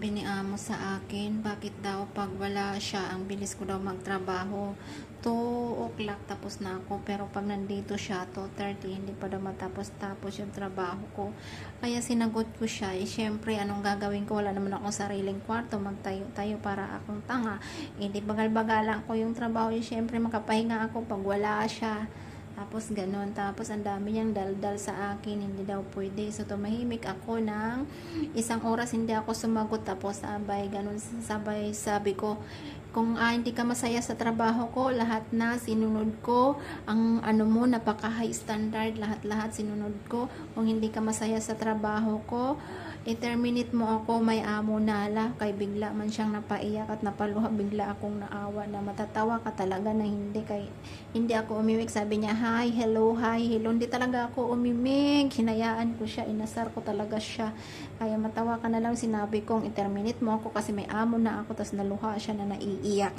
Sabi ni amo sa akin, bakit daw pag wala siya, ang bilis ko daw magtrabaho. 2 o'clock tapos na ako, pero pag nandito siya, 2:30, hindi pa daw matapos-tapos yung trabaho ko. Kaya sinagot ko siya, syempre, anong gagawin ko? Wala naman akong sariling kwarto, magtayo-tayo para akong tanga. Hindi bagal-bagalan ko yung trabaho, syempre, makapahinga ako pag wala siya. Tapos ganun, tapos ang dami niyang daldal sa akin, hindi daw pwede. So tumahimik ako ng 1 oras, hindi ako sumagot. Tapos sabay, ganun, sabay sabi ko, kung hindi ka masaya sa trabaho ko, lahat na sinunod ko. Ang ano mo, napaka high standard, lahat-lahat sinunod ko. Kung hindi ka masaya sa trabaho ko, i-terminate mo ako, may amo nala. Kay bigla man siyang napaiyak at napaluha, bigla akong naawa na matatawa ka talaga na hindi ako umimik. Sabi niya, hi, hello, hindi talaga ako umimik. Hinayaan ko siya, inasar ko talaga siya. Kaya matawa ka na lang, sinabi kong i-terminate mo ako kasi may amo na ako. Tapos naluha siya na naiiyak.